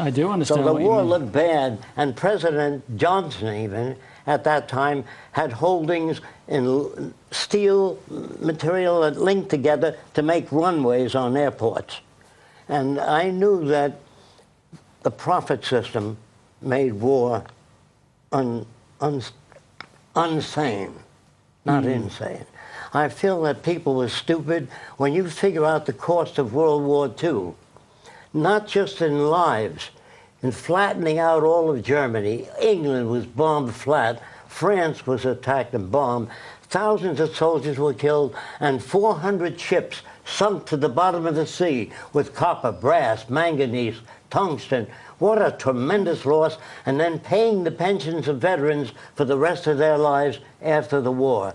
I do understand. So the war looked bad, and President Johnson even at that time had holdings in steel material that linked together to make runways on airports. And I knew that the profit system made war unsane, not insane. I feel that people were stupid when you figure out the cost of World War II, not just in lives, in flattening out all of Germany. England was bombed flat. France was attacked and bombed. Thousands of soldiers were killed, and 400 ships sunk to the bottom of the sea with copper, brass, manganese, tungsten. What a tremendous loss. And then paying the pensions of veterans for the rest of their lives after the war.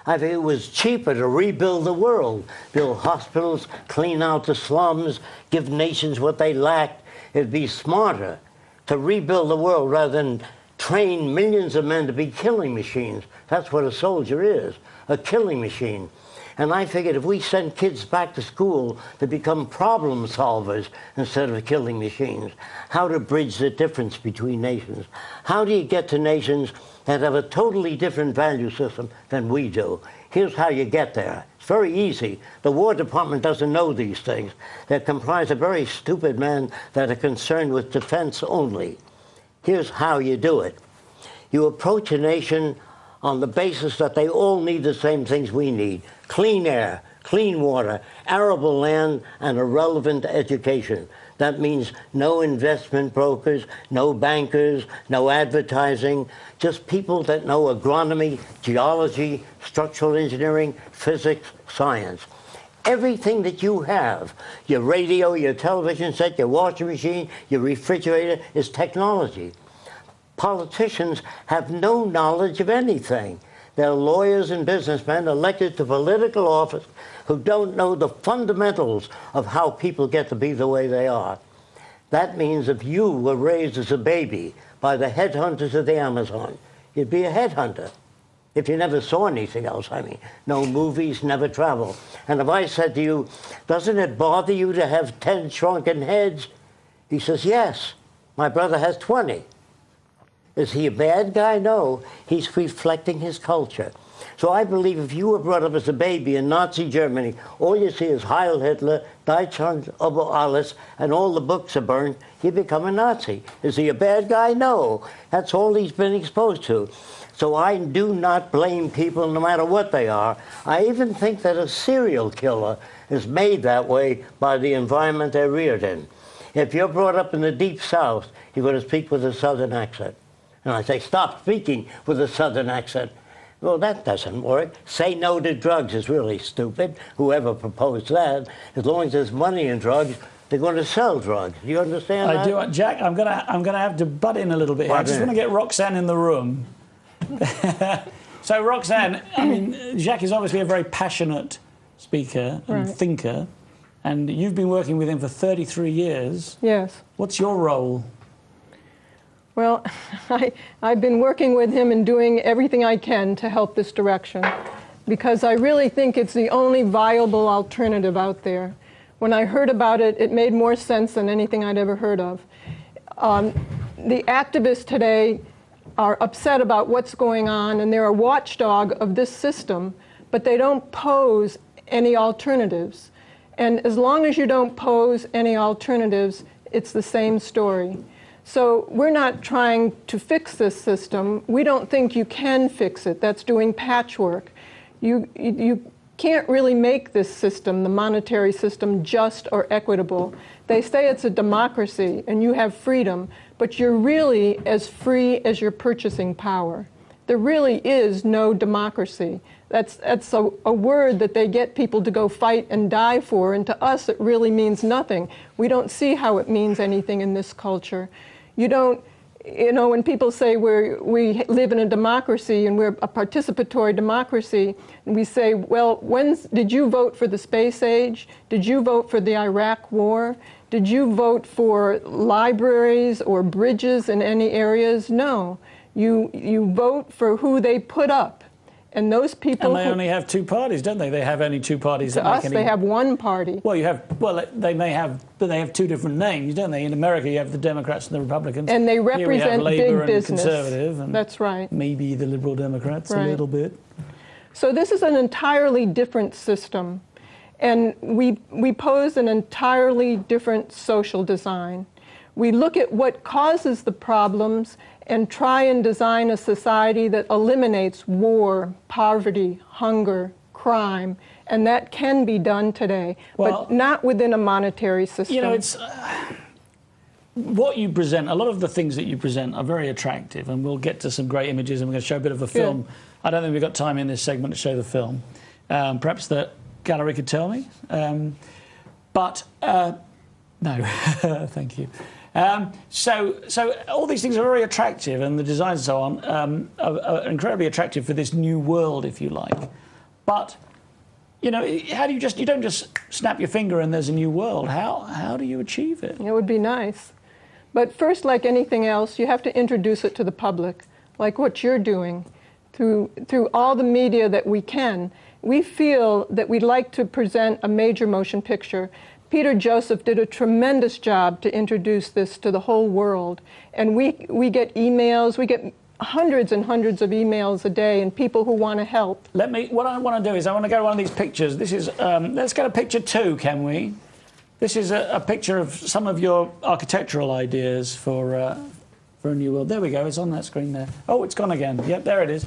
I think it was cheaper to rebuild the world, build hospitals, clean out the slums, give nations what they lacked. It'd be smarter to rebuild the world rather than train millions of men to be killing machines. That's what a soldier is, a killing machine. And I figured if we send kids back to school to become problem solvers instead of killing machines, how to bridge the difference between nations. How do you get to nations that have a totally different value system than we do? Here's how you get there. It's very easy. The War Department doesn't know these things. They're comprised of very stupid men that are concerned with defense only. Here's how you do it. You approach a nation on the basis that they all need the same things we need: clean air, clean water, arable land, and a relevant education. That means no investment brokers, no bankers, no advertising, just people that know agronomy, geology, structural engineering, physics, science. Everything that you have, your radio, your television set, your washing machine, your refrigerator, is technology. Politicians have no knowledge of anything. They're lawyers and businessmen elected to political office who don't know the fundamentals of how people get to be the way they are. That means if you were raised as a baby by the headhunters of the Amazon, you'd be a headhunter. If you never saw anything else, I mean, no movies, never travel. And if I said to you, doesn't it bother you to have 10 shrunken heads? He says, yes, my brother has 20. Is he a bad guy? No, he's reflecting his culture. So I believe if you were brought up as a baby in Nazi Germany, all you see is Heil Hitler, Deutschland über alles, and all the books are burned, you become a Nazi. Is he a bad guy? No. That's all he's been exposed to. So I do not blame people no matter what they are. I even think that a serial killer is made that way by the environment they're reared in. If you're brought up in the Deep South, you're going to speak with a Southern accent. And I say, stop speaking with a Southern accent. Well, that doesn't work. Say no to drugs is really stupid. Whoever proposed that. As long as there's money in drugs, they're going to sell drugs. Do you understand that? I do. Jack, I'm gonna have to butt in a little bit here. I just want to get Roxanne in the room. So, Roxanne, I mean, Jacque is obviously a very passionate speaker and thinker, and you've been working with him for 33 years. Yes. What's your role? Well, I've been working with him and doing everything I can to help this direction, because I really think it's the only viable alternative out there. When I heard about it, it made more sense than anything I'd ever heard of. The activists today are upset about what's going on, and they're a watchdog of this system, but they don't pose any alternatives. And as long as you don't pose any alternatives, it's the same story. So we're not trying to fix this system. We don't think you can fix it. That's doing patchwork. You can't really make this system, the monetary system, just or equitable. They say it's a democracy and you have freedom, but you're really as free as your purchasing power. There really is no democracy. That's a word that they get people to go fight and die for, and to us it really means nothing. We don't see how it means anything in this culture. You don't, you know, when people say we live in a democracy and we're a participatory democracy, and we say, well, did you vote for the space age? Did you vote for the Iraq war? Did you vote for libraries or bridges in any areas? No. You vote for who they put up. And those people And they only have two parties, don't they? They have only two parties. To us, they have one party. Well, they may have, but they have two different names, don't they? In America, you have the Democrats and the Republicans. And they represent Labour big business. And Conservative. And that's right. Maybe the Liberal Democrats a little bit. So this is an entirely different system. And we pose an entirely different social design. We look at what causes the problems and try and design a society that eliminates war, poverty, hunger, crime, and that can be done today, but not within a monetary system. You know, it's what you present, a lot of the things that you present are very attractive, and we'll get to some great images, and we're going to show a bit of a film. Yeah. I don't think we've got time in this segment to show the film. Perhaps the gallery could tell me. But no, thank you. So all these things are very attractive, and the designs and so on are incredibly attractive for this new world, if you like. But you know, how do you don't just snap your finger and there's a new world? How do you achieve it? It would be nice, but first, like anything else, you have to introduce it to the public, like what you're doing through all the media that we can. We feel that we'd like to present a major motion picture. Peter Joseph did a tremendous job to introduce this to the whole world. And we get emails, we get hundreds and hundreds of emails a day, and people who want to help. What I want to do is I want to go to one of these pictures. This is, let's get a picture 2, can we? This is a picture of some of your architectural ideas for a new world. There we go, it's on that screen there. Oh, it's gone again. Yep, there it is.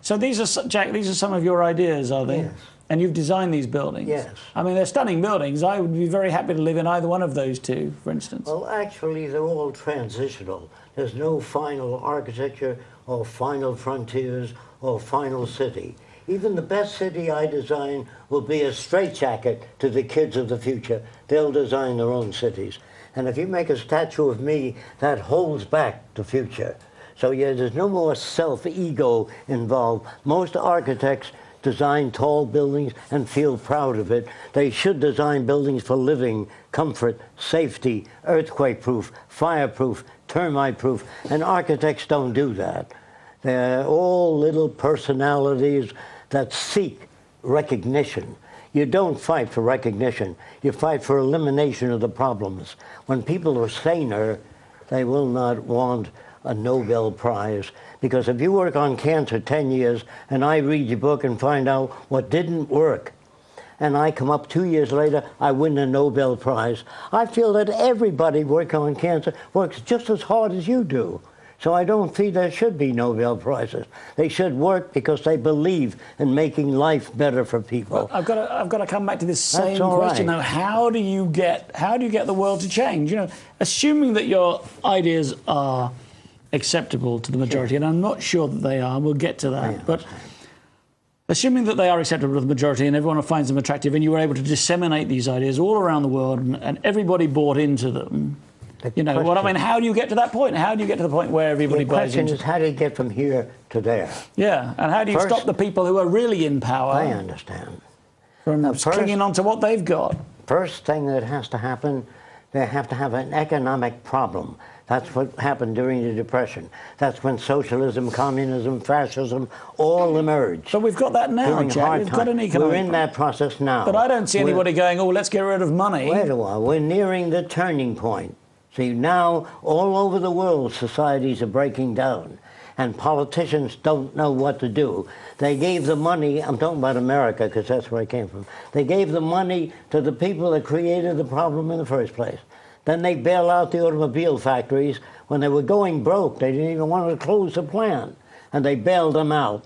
So these are, Jacque, these are some of your ideas, are they? Yes. And you've designed these buildings? Yes. I mean, they're stunning buildings. I would be very happy to live in either one of those two, for instance. Well, actually, they're all transitional. There's no final architecture or final frontiers or final city. Even the best city I design will be a straitjacket to the kids of the future. They'll design their own cities. And if you make a statue of me, that holds back the future. So yeah, there's no more self-ego involved. Most architects design tall buildings and feel proud of it. They should design buildings for living, comfort, safety, earthquake-proof, fire-proof, termite-proof, and architects don't do that. They're all little personalities that seek recognition. You don't fight for recognition. You fight for elimination of the problems. When people are saner, they will not want a Nobel Prize. Because if you work on cancer 10 years and I read your book and find out what didn't work, and I come up 2 years later, I win a Nobel Prize, I feel that everybody working on cancer works just as hard as you do. So I don't feel there should be Nobel Prizes. They should work because they believe in making life better for people. Well, I've got to come back to this same question though. How do you get the world to change? You know, assuming that your ideas are acceptable to the majority, and I'm not sure that they are, we'll get to that, but assuming that they are acceptable to the majority and everyone finds them attractive, and you were able to disseminate these ideas all around the world and everybody bought into them, you know what I mean? How do you get to that point? How do you get to the point where everybody buys into it? The question is, how do you get from here to there? Yeah, and how do you stop the people who are really in power? I understand. From clinging on to what they've got? First thing that has to happen, they have to have an economic problem. That's what happened during the Depression. That's when socialism, communism, fascism all emerged. But we've got that now, Jacque. We've got an economic We're in that process now. But I don't see anybody going, oh, let's get rid of money. Wait a while. We're nearing the turning point. See, now, all over the world, societies are breaking down, and politicians don't know what to do. They gave the money, I'm talking about America, because that's where I came from. They gave the money to the people that created the problem in the first place. Then they bail out the automobile factories. When they were going broke, they didn't even want to close the plant, and they bailed them out.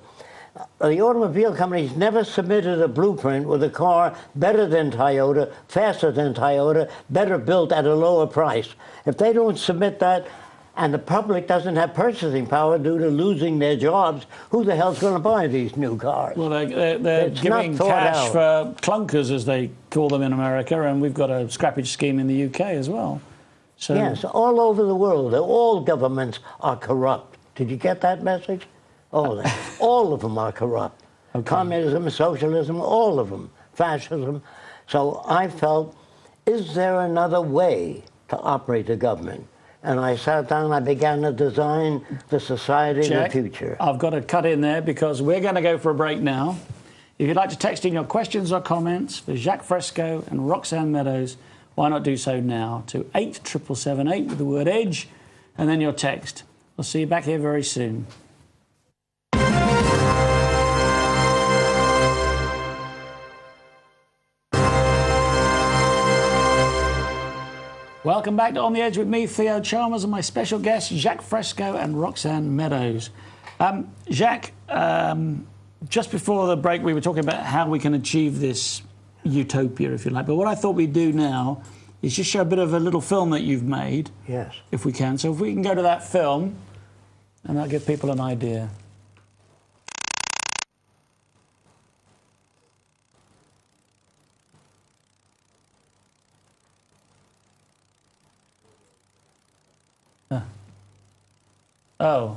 The automobile companies never submitted a blueprint with a car better than Toyota, faster than Toyota, better built at a lower price. If they don't submit that, and the public doesn't have purchasing power due to losing their jobs, who the hell's going to buy these new cars? Well, they're giving cash for clunkers, as they call them in America, and we've got a scrappage scheme in the UK as well. So yes, all over the world, all governments are corrupt. Did you get that message? All of them are corrupt. Okay. Communism, socialism, all of them, fascism. So I felt, is there another way to operate the government? and I sat down, I began to design the society of the future. I've got to cut in there because we're going to go for a break now. If you'd like to text in your questions or comments for Jacque Fresco and Roxanne Meadows, why not do so now to 87778 with the word EDGE and then your text. We'll see you back here very soon. Welcome back to On the Edge with me, Theo Chalmers, and my special guests, Jacque Fresco and Roxanne Meadows. Jacque, just before the break, we were talking about how we can achieve this utopia, if you like. But what I thought we'd do now is just show a bit of a little film that you've made. Yes. If we can. So if we can go to that film, and that'll give people an idea. Oh.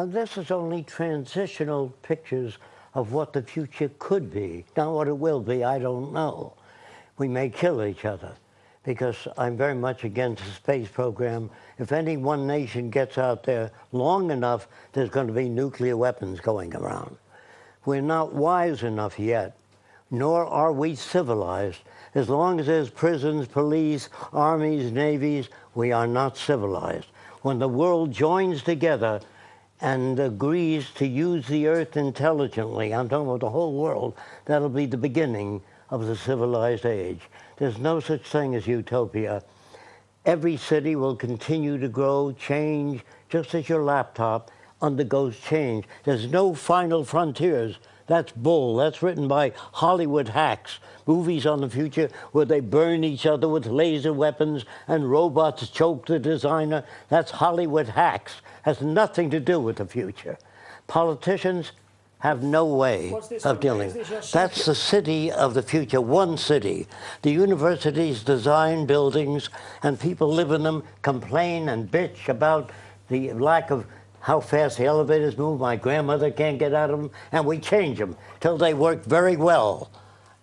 This is only transitional pictures of what the future could be. Now, what it will be, I don't know. We may kill each other, because I'm very much against the space program. If any one nation gets out there long enough, there's going to be nuclear weapons going around. We're not wise enough yet, nor are we civilized. As long as there's prisons, police, armies, navies, we are not civilized. When the world joins together and agrees to use the earth intelligently, I'm talking about the whole world, that'll be the beginning of the civilized age. There's no such thing as utopia. Every city will continue to grow, change, just as your laptop undergoes change. There's no final frontiers. That's bull. That's written by Hollywood hacks. Movies on the future where they burn each other with laser weapons and robots choke the designer. That's Hollywood hacks. Has nothing to do with the future. Politicians have no way of dealing. That's the city of the future, one city. The universities design buildings and people live in them, complain and bitch about the lack of how fast the elevators move. My grandmother can't get out of them, and we change them till they work very well.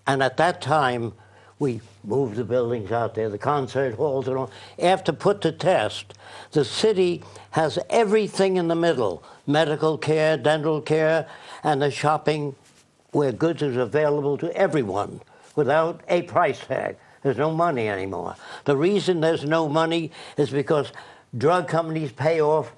And at that time, we move the buildings out there, the concert halls and all. After put to test, the city has everything in the middle: medical care, dental care, and the shopping where goods is available to everyone without a price tag. There's no money anymore. The reason there's no money is because drug companies pay off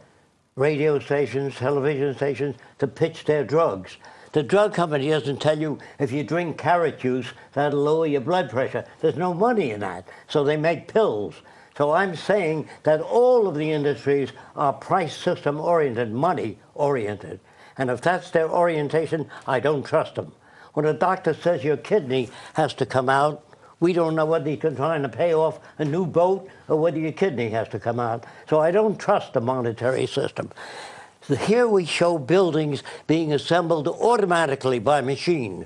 radio stations, television stations to pitch their drugs. The drug company doesn't tell you if you drink carrot juice, that'll lower your blood pressure. There's no money in that, so they make pills. So I'm saying that all of the industries are price system oriented, money oriented. And if that's their orientation, I don't trust them. When a doctor says your kidney has to come out, we don't know whether he's trying to pay off a new boat or whether your kidney has to come out. So I don't trust the monetary system. So here we show buildings being assembled automatically by machine.